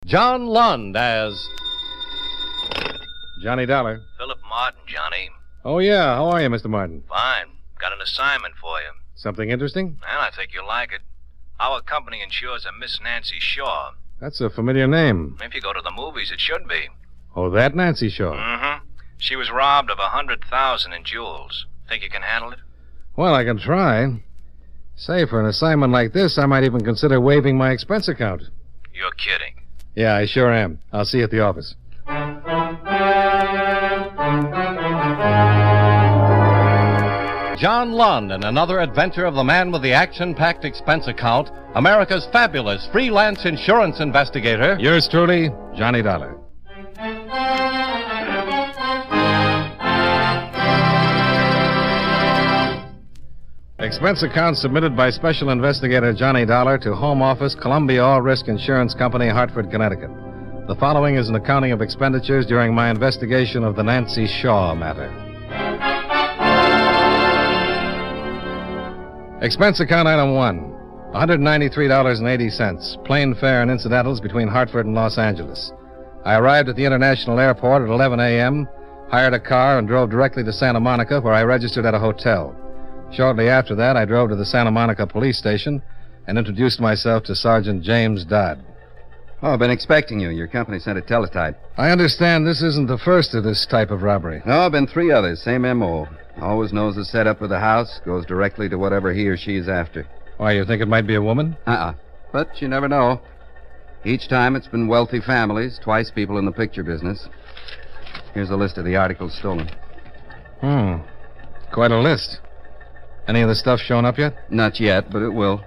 John Lund as Johnny Dollar. Philip Martin, Johnny. Oh, yeah. How are you, Mr. Martin? Fine. Got an assignment for you. Something interesting? And I think you'll like it. Our company insures a Miss Nancy Shaw. That's a familiar name. If you go to the movies, it should be. Oh, that Nancy Shaw. Mm-hmm. She was robbed of $100,000 in jewels. Think you can handle it? Well, I can try. Say, for an assignment like this, I might even consider waiving my expense account. You're kidding. Yeah, I sure am. I'll see you at the office. John Lund and another adventure of the man with the action-packed expense account, America's fabulous freelance insurance investigator. Yours truly, Johnny Dollar. Expense account submitted by Special Investigator Johnny Dollar to Home Office, Columbia All Risk Insurance Company, Hartford, Connecticut. The following is an accounting of expenditures during my investigation of the Nancy Shaw matter. Expense account item 1, $193.80, plane fare and incidentals between Hartford and Los Angeles. I arrived at the International Airport at 11 a.m., hired a car, and drove directly to Santa Monica, where I registered at a hotel. Shortly after that, I drove to the Santa Monica police station and introduced myself to Sergeant James Dodd. Oh, I've been expecting you. Your company sent a teletype. I understand this isn't the first of this type of robbery. No, been 3 others. Same M.O. Always knows the setup of the house, goes directly to whatever he or she is after. Why, you think it might be a woman? But you never know. Each time it's been wealthy families, twice people in the picture business. Here's a list of the articles stolen. Quite a list. Any of the stuff shown up yet? Not yet, but it will.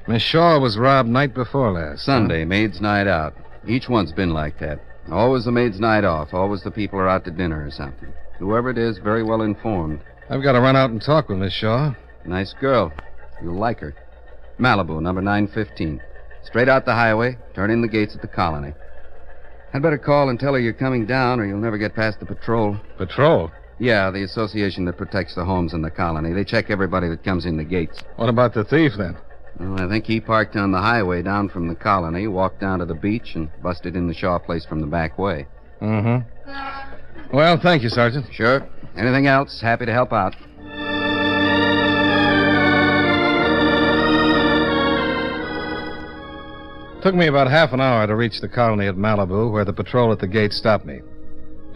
Miss Shaw was robbed night before last. Sunday, maid's night out. Each one's been like that. Always the maid's night off. Always the people are out to dinner or something. Whoever it is, very well informed. I've got to run out and talk with Miss Shaw. Nice girl. You'll like her. Malibu, number 915. Straight out the highway, turn in the gates at the colony. I'd better call and tell her you're coming down, or you'll never get past the patrol. Patrol? Yeah, the association that protects the homes in the colony. They check everybody that comes in the gates. What about the thief, then? Well, I think he parked on the highway down from the colony, walked down to the beach, and busted in the Shaw place from the back way. Mm-hmm. Well, thank you, Sergeant. Sure. Anything else? Happy to help out. Took me about half an hour to reach the colony at Malibu, where the patrol at the gate stopped me.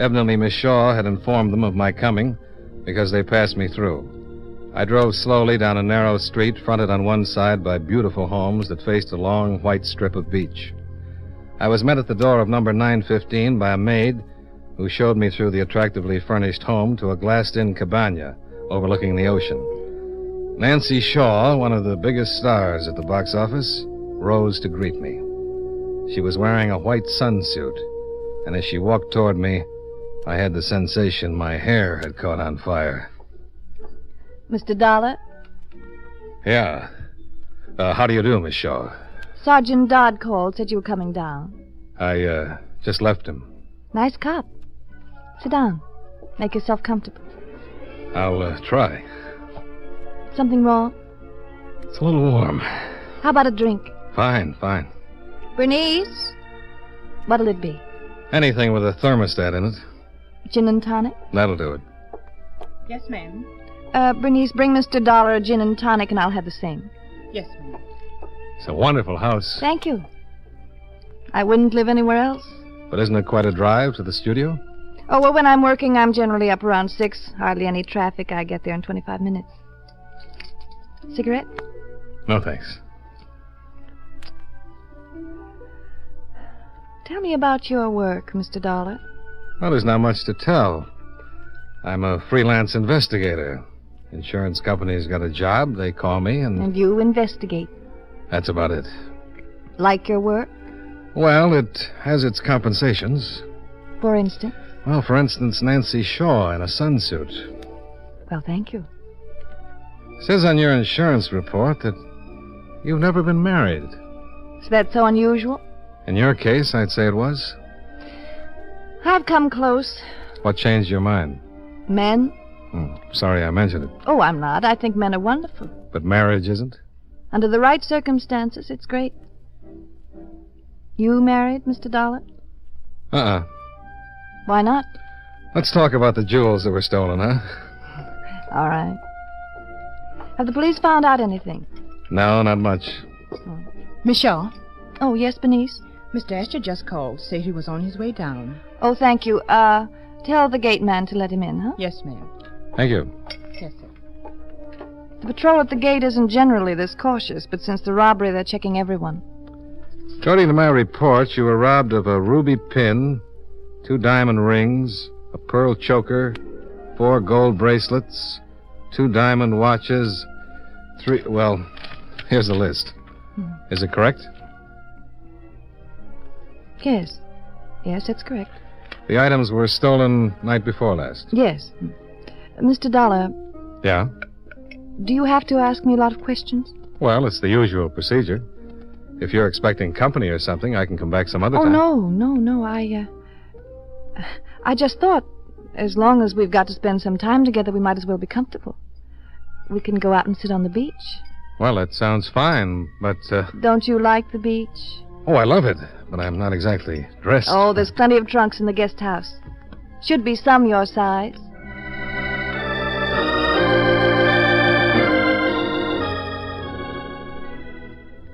Evidently, Miss Shaw had informed them of my coming because they passed me through. I drove slowly down a narrow street fronted on one side by beautiful homes that faced a long white strip of beach. I was met at the door of number 915 by a maid who showed me through the attractively furnished home to a glassed-in cabana overlooking the ocean. Nancy Shaw, one of the biggest stars at the box office, rose to greet me. She was wearing a white sunsuit, and as she walked toward me, I had the sensation my hair had caught on fire. Mr. Dollar? Yeah. How do you do, Miss Shaw? Sergeant Dodd called, said you were coming down. I just left him. Nice cop. Sit down. Make yourself comfortable. I'll try. Something wrong? It's a little warm. How about a drink? Fine. Bernice? What'll it be? Anything with a thermostat in it. Gin and tonic? That'll do it. Yes, ma'am. Bernice, bring Mr. Dollar a gin and tonic, and I'll have the same. Yes, ma'am. It's a wonderful house. Thank you. I wouldn't live anywhere else. But isn't it quite a drive to the studio? Oh, well, when I'm working, I'm generally up around 6. Hardly any traffic. I get there in 25 minutes. Cigarette? No, thanks. Tell me about your work, Mr. Dollar. Well, there's not much to tell. I'm a freelance investigator. Insurance company's got a job, they call me, And you investigate. That's about it. Like your work? Well, it has its compensations. For instance? Well, for instance, Nancy Shaw in a sunsuit. Well, thank you. It says on your insurance report that you've never been married. Is that so unusual? In your case, I'd say it was. I've come close. What changed your mind? Men? Sorry I mentioned it. Oh, I'm not. I think men are wonderful. But marriage isn't? Under the right circumstances, it's great. You married, Mr. Dollar? Uh-uh. Why not? Let's talk about the jewels that were stolen, huh? All right. Have the police found out anything? No, not much. Miss Shaw, Oh, yes, Bernice? Mr. Astor just called. Said he was on his way down. Oh, thank you. Tell the gate man to let him in, huh? Yes, ma'am. Thank you. Yes, sir. The patrol at the gate isn't generally this cautious, but since the robbery, they're checking everyone. According to my report, you were robbed of a ruby pin, 2 diamond rings, a pearl choker, 4 gold bracelets, 2 diamond watches, 3... Well, here's the list. Is it correct? Yes. Yes, that's correct. The items were stolen night before last. Yes. Mr. Dollar, Yeah? do you have to ask me a lot of questions? Well, it's the usual procedure. If you're expecting company or something, I can come back some other Oh, time. no. I just thought, as long as we've got to spend some time together, we might as well be comfortable. We can go out and sit on the beach. Well, that sounds fine, but, Don't you like the beach? Oh, I love it, but I'm not exactly dressed. Oh, there's plenty of trunks in the guest house. Should be some your size.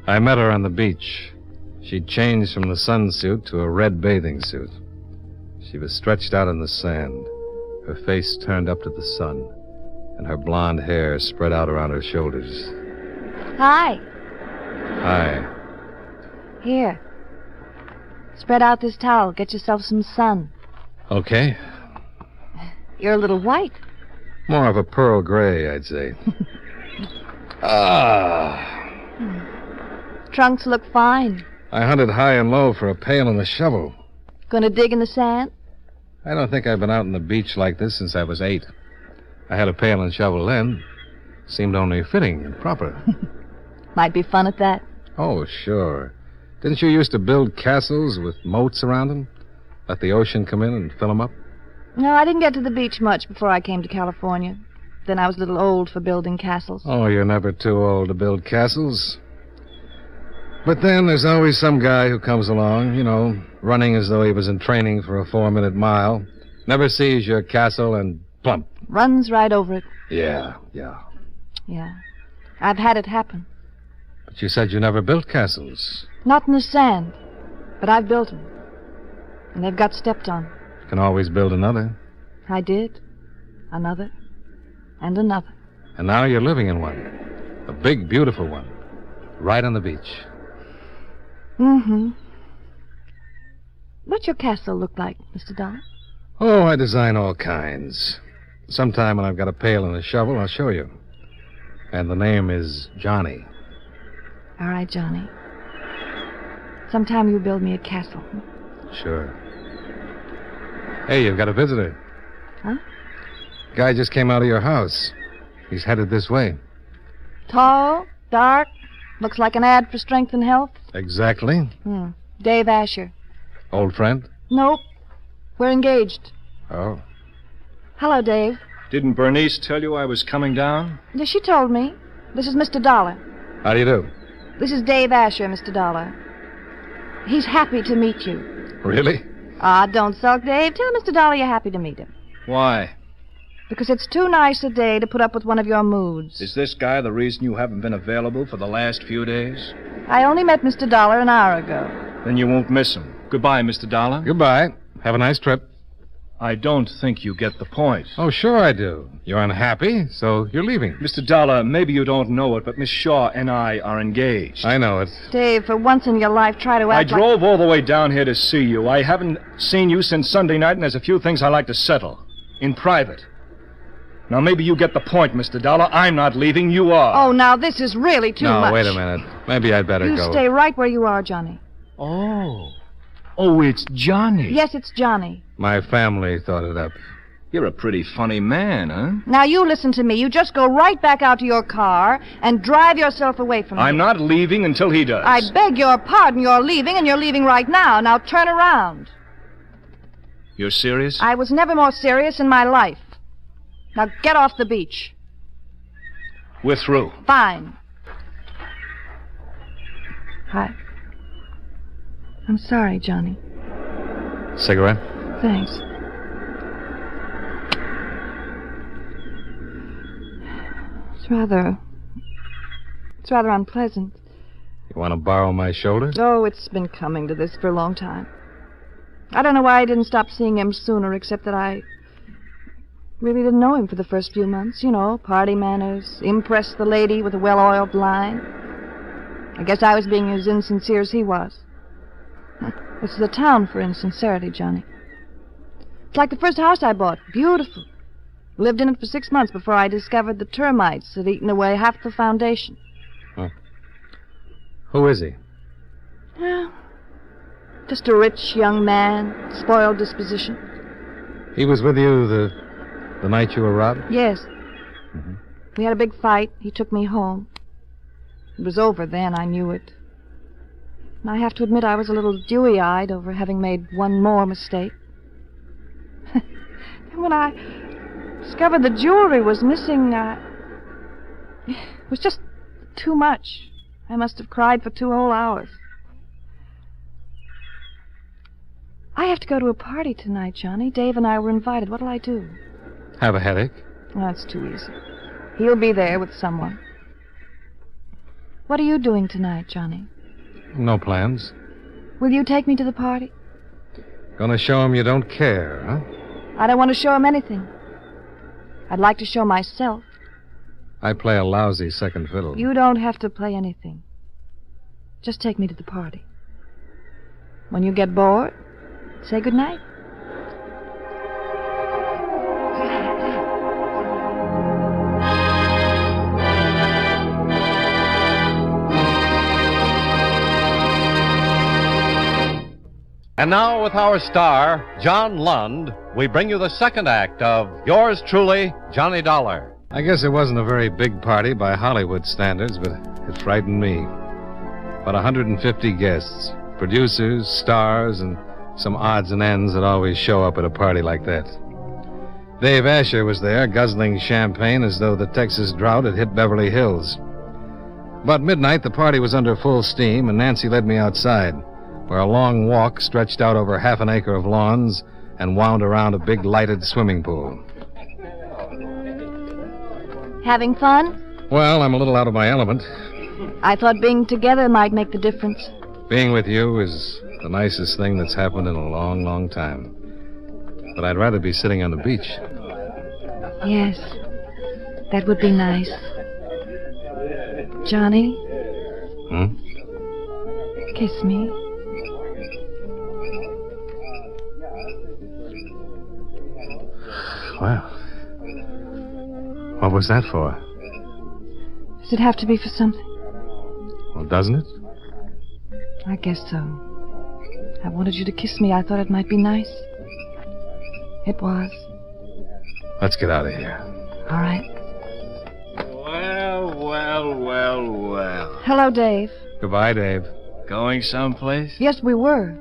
I met her on the beach. She'd changed from the sunsuit to a red bathing suit. She was stretched out in the sand, her face turned up to the sun, and her blonde hair spread out around her shoulders. Hi. Hi. Here. Spread out this towel. Get yourself some sun. Okay. You're a little white. More of a pearl gray, I'd say. Ah. Trunks look fine. I hunted high and low for a pail and a shovel. Gonna dig in the sand? I don't think I've been out on the beach like this since I was 8. I had a pail and shovel then. Seemed only fitting and proper. Might be fun at that. Oh, sure. Didn't you used to build castles with moats around them? Let the ocean come in and fill them up? No, I didn't get to the beach much before I came to California. Then I was a little old for building castles. Oh, you're never too old to build castles. But then there's always some guy who comes along, you know, running as though he was in training for a 4-minute mile, never sees your castle and plump. Runs right over it. Yeah. Yeah. I've had it happen. But you said you never built castles. Not in the sand. But I've built them. And they've got stepped on. Can always build another. I did. Another. And another. And now you're living in one. A big, beautiful one. Right on the beach. Mm-hmm. What's your castle look like, Mr. Dollar? Oh, I design all kinds. Sometime when I've got a pail and a shovel, I'll show you. And the name is Johnny. All right, Johnny. Sometime you build me a castle. Sure. Hey, you've got a visitor. Huh? Guy just came out of your house. He's headed this way. Tall, dark, looks like an ad for strength and health. Exactly. Dave Asher. Old friend? Nope. We're engaged. Oh. Hello, Dave. Didn't Bernice tell you I was coming down? Yes, she told me. This is Mr. Dollar. How do you do? This is Dave Asher, Mr. Dollar. He's happy to meet you. Really? Ah, don't sulk, Dave. Tell Mr. Dollar you're happy to meet him. Why? Because it's too nice a day to put up with one of your moods. Is this guy the reason you haven't been available for the last few days? I only met Mr. Dollar an hour ago. Then you won't miss him. Goodbye, Mr. Dollar. Goodbye. Have a nice trip. I don't think you get the point. Oh, sure I do. You're unhappy, so you're leaving. Mr. Dollar, maybe you don't know it, but Miss Shaw and I are engaged. I know it. Dave, for once in your life, try to I act drove all the way down here to see you. I haven't seen you since Sunday night, and there's a few things I like to settle. In private. Now, maybe you get the point, Mr. Dollar. I'm not leaving. You are. Oh, now this is really too much. No, wait a minute. Maybe I'd better You go. stay right where you are, Johnny. Oh, it's Johnny. Yes, it's Johnny. My family thought it up. You're a pretty funny man, huh? Now, you listen to me. You just go right back out to your car and drive yourself away from me. I'm not leaving until he does. I beg your pardon. You're leaving, and you're leaving right now. Now, turn around. You're serious? I was never more serious in my life. Now, get off the beach. We're through. Fine. Hi. I'm sorry, Johnny. Cigarette? Thanks. It's rather unpleasant. You want to borrow my shoulder? Oh, it's been coming to this for a long time. I don't know why I didn't stop seeing him sooner, except that I really didn't know him for the first few months. You know, party manners, impress the lady with a well-oiled line. I guess I was being as insincere as he was. This is a town for insincerity, Johnny. It's like the first house I bought. Beautiful. Lived in it for 6 months before I discovered the termites had eaten away half the foundation. Huh. Who is he? Well, just a rich young man, spoiled disposition. He was with you the night you were robbed? Yes. Mm-hmm. We had a big fight. He took me home. It was over then, I knew it. And I have to admit I was a little dewy-eyed over having made one more mistake. And when I discovered the jewelry was missing, it was just too much. I must have cried for 2 whole hours. I have to go to a party tonight, Johnny. Dave and I were invited. What'll I do? Have a headache? Oh, that's too easy. He'll be there with someone. What are you doing tonight, Johnny? No plans. Will you take me to the party? Gonna show him you don't care, huh? I don't want to show him anything. I'd like to show myself. I play a lousy second fiddle. You don't have to play anything. Just take me to the party. When you get bored, say goodnight. And now, with our star, John Lund, we bring you the second act of Yours Truly, Johnny Dollar. I guess it wasn't a very big party by Hollywood standards, but it frightened me. About 150 guests, producers, stars, and some odds and ends that always show up at a party like that. Dave Asher was there, guzzling champagne as though the Texas drought had hit Beverly Hills. About midnight, the party was under full steam, and Nancy led me outside, where a long walk stretched out over half an acre of lawns and wound around a big lighted swimming pool. Having fun? Well, I'm a little out of my element. I thought being together might make the difference. Being with you is the nicest thing that's happened in a long, long time. But I'd rather be sitting on the beach. Yes, that would be nice. Johnny? Kiss me. Well, what was that for? Does it have to be for something? Well, doesn't it? I guess so. I wanted you to kiss me. I thought it might be nice. It was. Let's get out of here. All right. Well. Hello, Dave. Goodbye, Dave. Going someplace? Yes, we were.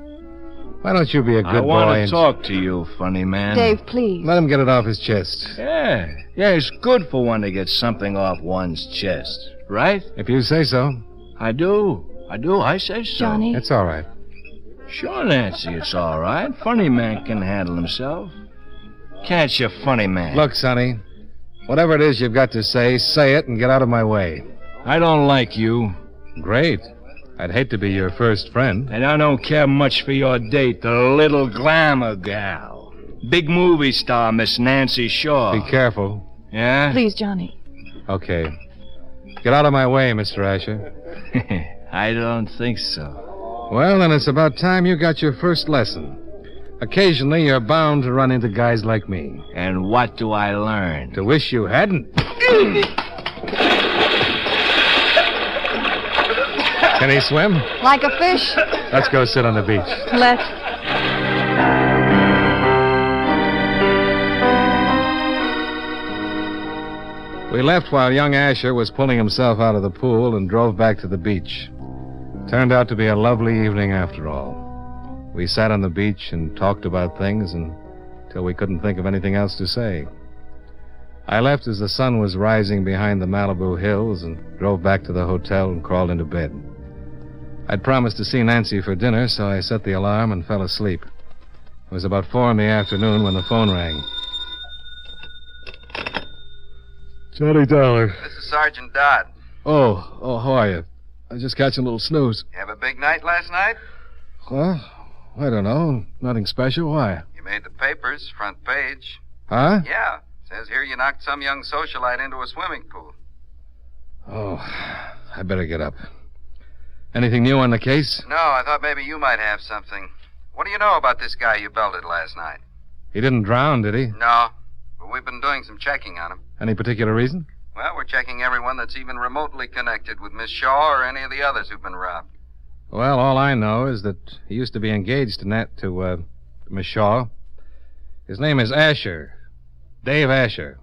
Why don't you be a good I boy want to and talk to you, funny man. Dave, please. let him get it off his chest? Yeah, it's good for one to get something off one's chest, right? If you say so. I do. I say so. Johnny? It's all right. Sure, Nancy, it's all right. Funny man can handle himself. Can't you, funny man? Look, Sonny, whatever it is you've got to say it and get out of my way. I don't like you. Great. I'd hate to be your first friend. And I don't care much for your date, the little glamour gal. Big movie star, Miss Nancy Shaw. Be careful. Yeah? Please, Johnny. Okay. Get out of my way, Mr. Asher. I don't think so. Well, then it's about time you got your first lesson. Occasionally, you're bound to run into guys like me. And what do I learn? To wish you hadn't. Can he swim? Like a fish. Let's go sit on the beach. Let's. We left while young Asher was pulling himself out of the pool and drove back to the beach. Turned out to be a lovely evening after all. We sat on the beach and talked about things until we couldn't think of anything else to say. I left as the sun was rising behind the Malibu hills and drove back to the hotel and crawled into bed. I'd promised to see Nancy for dinner, so I set the alarm and fell asleep. It was about 4 in the afternoon when the phone rang. Johnny Dollar. This is Sergeant Dodd. Oh, how are you? I was just catching a little snooze. You have a big night last night? Well, I don't know. Nothing special. Why? You made the papers, front page. Huh? Yeah. Says here you knocked some young socialite into a swimming pool. Oh, I better get up. Anything new on the case? No, I thought maybe you might have something. What do you know about this guy you belted last night? He didn't drown, did he? No, but we've been doing some checking on him. Any particular reason? Well, we're checking everyone that's even remotely connected with Miss Shaw or any of the others who've been robbed. Well, all I know is that he used to be engaged to Miss Shaw. His name is Asher. Dave Asher.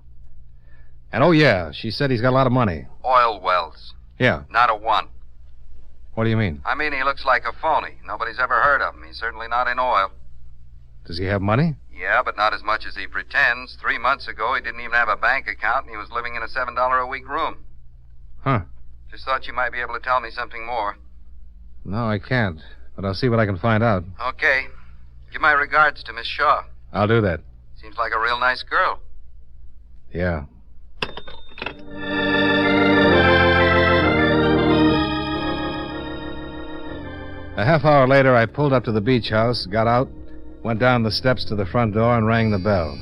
And oh, yeah, she said he's got a lot of money. Oil wells. Yeah. Not a one. What do you mean? I mean, he looks like a phony. Nobody's ever heard of him. He's certainly not in oil. Does he have money? Yeah, but not as much as he pretends. 3 months ago, he didn't even have a bank account, and he was living in a $7 a week room. Huh. Just thought you might be able to tell me something more. No, I can't. But I'll see what I can find out. Okay. Give my regards to Miss Shaw. I'll do that. Seems like a real nice girl. Yeah. A half hour later, I pulled up to the beach house, got out, went down the steps to the front door, and rang the bell.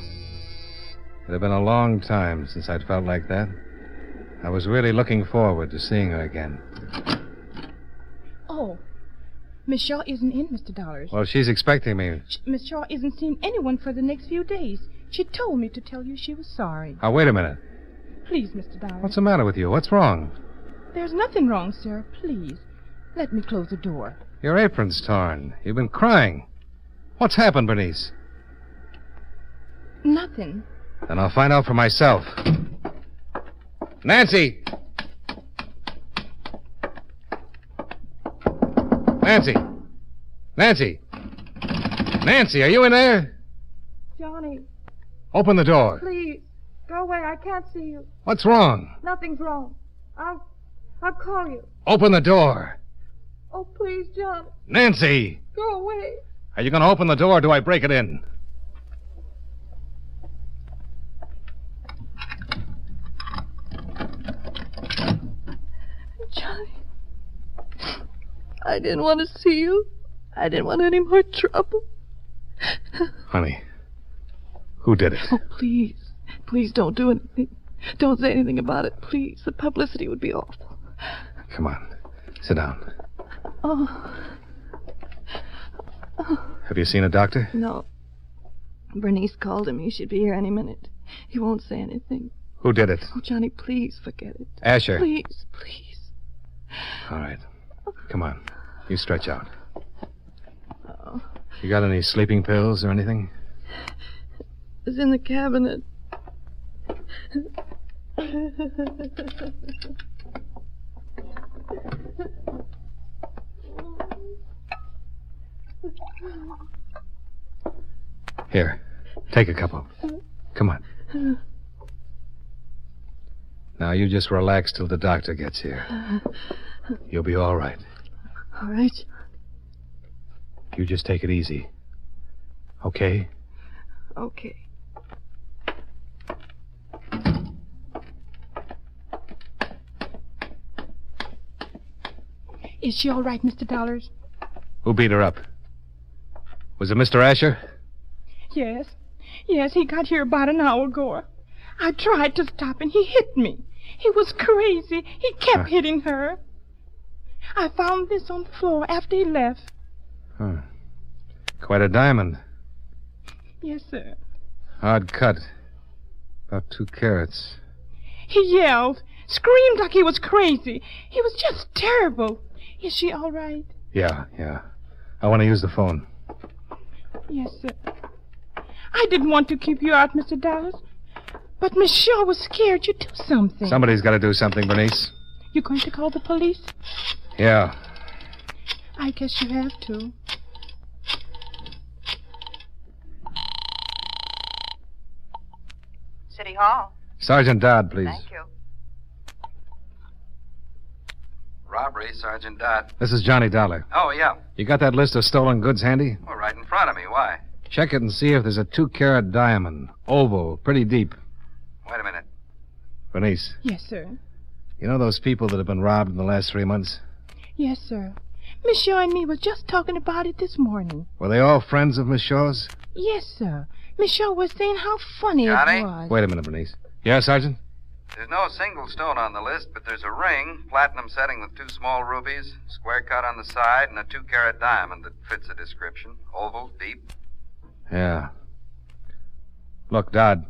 It had been a long time since I'd felt like that. I was really looking forward to seeing her again. Oh, Miss Shaw isn't in, Mr. Dollars. Well, she's expecting me. Miss Shaw isn't seeing anyone for the next few days. She told me to tell you she was sorry. Now, wait a minute. Please, Mr. Dollars. What's the matter with you? What's wrong? There's nothing wrong, sir. Please, let me close the door. Your apron's torn. You've been crying. What's happened, Bernice? Nothing. Then I'll find out for myself. Nancy! Nancy! Nancy! Nancy, are you in there? Johnny, Open the door. please, go away. I can't see you. What's wrong? Nothing's wrong. I'll call you. Open the door. Oh, please, John, Nancy! go away. Are you going to open the door or do I break it in? Johnny, I didn't want to see you. I didn't want any more trouble. Honey, who did it? Oh, please. Please don't do anything. Don't say anything about it, please. The publicity would be awful. Come on. Sit down. Oh. Have you seen a doctor? No. Bernice called him. He should be here any minute. He won't say anything. Who did it? Oh, Johnny, please forget it. Asher. Please, please. All right. Come on. You stretch out. Oh. You got any sleeping pills or anything? It's in the cabinet. Here. Take a couple. Come on. Now, you just relax till the doctor gets here. You'll be all right. All right. You just take it easy. Okay? Okay. Is she all right, Mr. Dollars? Who beat her up? Was it Mr. Asher? Yes. Yes, he got here about an hour ago. I tried to stop and he hit me. He was crazy. He kept hitting her. I found this on the floor after he left. Huh. Quite a diamond. Yes, sir. Hard cut. About 2 carats. He yelled, screamed like he was crazy. He was just terrible. Is she all right? Yeah. I want to use the phone. Yes, sir. I didn't want to keep you out, Mr. Dallas. But Miss Shaw was scared you'd do something. Somebody's got to do something, Bernice. You going to call the police? Yeah. I guess you have to. City Hall. Sergeant Dodd, please. Thank you. robbery, Sergeant Dodd. This is Johnny Dollar. Oh, yeah. You got that list of stolen goods handy? Well, right in front of me. Why? Check it and see if there's a 2-carat diamond. Oval, pretty deep. Wait a minute. Bernice, Yes, sir. you know those people that have been robbed in the last 3 months? Yes, sir. Miss Shaw and me was just talking about it this morning. Were they all friends of Miss Shaw's? Yes, sir. Miss Shaw was saying how funny Johnny? it was. Wait a minute, Bernice. Yeah, Sergeant? There's no single stone on the list, but there's a ring, platinum setting with 2 small rubies, square cut on the side, and a 2-carat diamond that fits the description. Oval, deep. Yeah. Look, Dodd.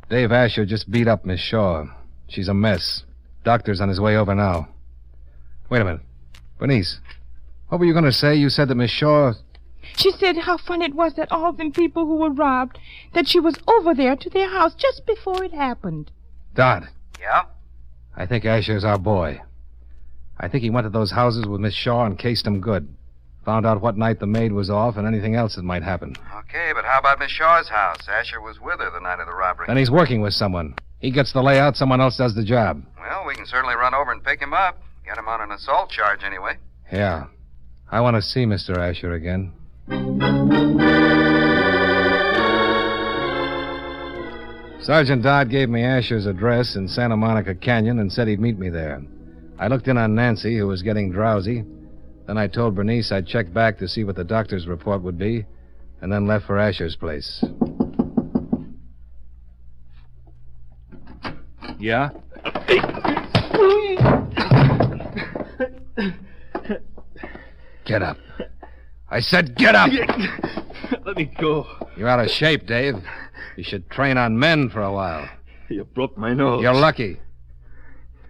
Dave Asher just beat up Miss Shaw. She's a mess. Doctor's on his way over now. Wait a minute. Bernice, what were you going to say? You said that Miss Shaw... She said how funny it was that all them people who were robbed, that she was over there to their house just before it happened. Dodd, Yeah? I think Asher's our boy. I think he went to those houses with Miss Shaw and cased them good. Found out what night the maid was off and anything else that might happen. Okay, but how about Miss Shaw's house? Asher was with her the night of the robbery. Then he's working with someone. He gets the layout, someone else does the job. Well, we can certainly run over and pick him up. Get him on an assault charge anyway. Yeah. I want to see Mr. Asher again. Sergeant Dodd gave me Asher's address in Santa Monica Canyon and said he'd meet me there. I looked in on Nancy, who was getting drowsy. Then I told Bernice I'd check back to see what the doctor's report would be, and then left for Asher's place. Yeah? Get up. I said get up! Let me go. You're out of shape, Dave. You should train on men for a while. You broke my nose. You're lucky.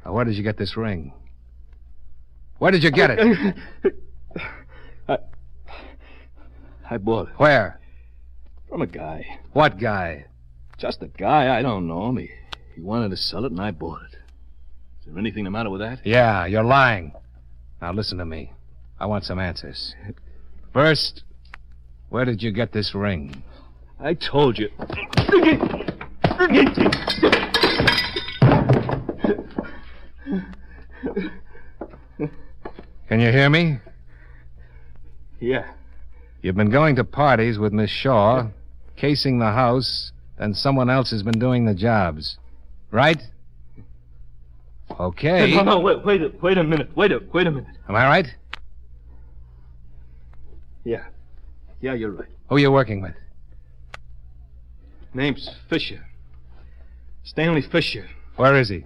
Now, where did you get this ring? Where did you get it? I bought it. Where? From a guy. What guy? Just a guy. I don't know him. He wanted to sell it, and I bought it. Is there anything the matter with that? Yeah, you're lying. Now, listen to me. I want some answers. First, where did you get this ring? I told you. Can you hear me? Yeah. You've been going to parties with Miss Shaw, casing the house, then someone else has been doing the jobs. Right? Okay. No, wait a minute. Wait a minute. Am I right? Yeah. Yeah, you're right. Who are you working with? Name's Fisher. Stanley Fisher. Where is he?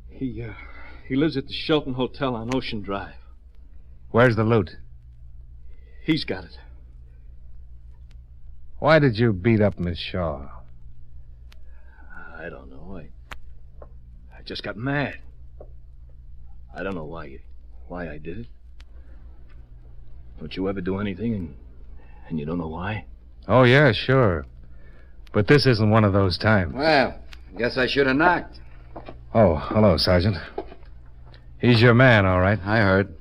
He lives at the Shelton Hotel on Ocean Drive. Where's the loot? He's got it. Why did you beat up Miss Shaw? I don't know. I just got mad. I don't know why I did it. Don't you ever do anything and you don't know why? Oh, yeah, sure. But this isn't one of those times. Well, I guess I should have knocked. Oh, hello, Sergeant. He's your man, all right. I heard.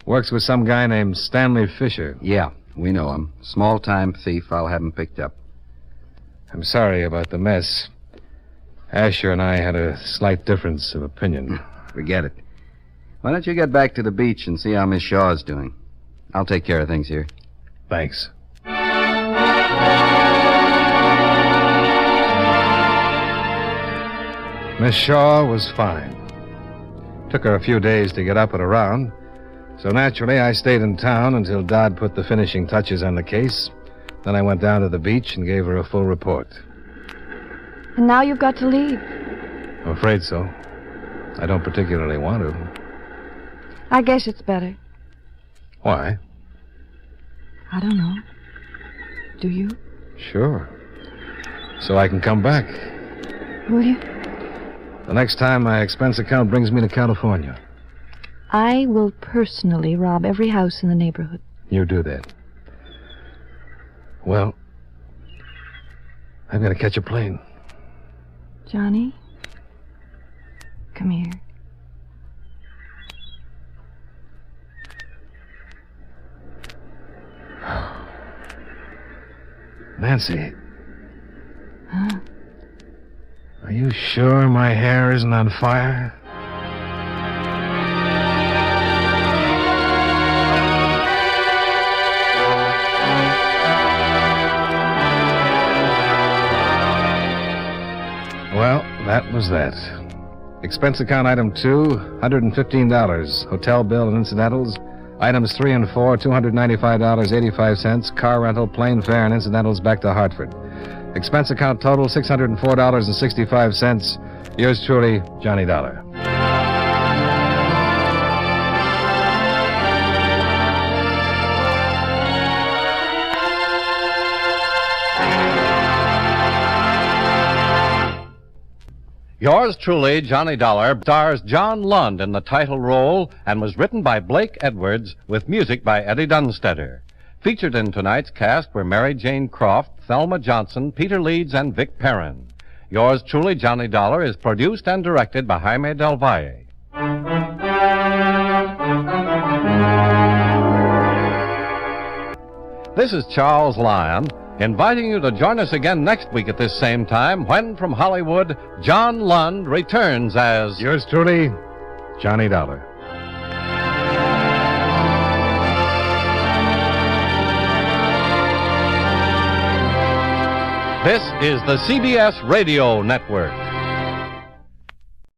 Works with some guy named Stanley Fisher. Yeah, we know him. Small-time thief. I'll have him picked up. I'm sorry about the mess. Asher and I had a slight difference of opinion. Forget it. Why don't you get back to the beach and see how Miss Shaw's doing? I'll take care of things here. Thanks. Miss Shaw was fine. Took her a few days to get up and around, so naturally I stayed in town until Dodd put the finishing touches on the case. Then I went down to the beach and gave her a full report. And now you've got to leave. I'm afraid so. I don't particularly want to. I guess it's better. Why? I don't know. Do you? Sure. So I can come back. Will you? The next time my expense account brings me to California. I will personally rob every house in the neighborhood. You do that. Well, I'm going to catch a plane. Johnny? Come here. Nancy. Huh? Are you sure my hair isn't on fire? was that? Expense account item 2, $115. Hotel bill and incidentals. Items 3 and 4, $295.85. Car rental, plane fare, and incidentals back to Hartford. Expense account total, $604.65. Yours truly, Johnny Dollar. Yours truly, Johnny Dollar, stars John Lund in the title role and was written by Blake Edwards with music by Eddie Dunstetter. Featured in tonight's cast were Mary Jane Croft, Thelma Johnson, Peter Leeds, and Vic Perrin. Yours truly, Johnny Dollar, is produced and directed by Jaime Del Valle. This is Charles Lyon, inviting you to join us again next week at this same time when, from Hollywood, John Lund returns as... Yours truly, Johnny Dollar. This is the CBS Radio Network.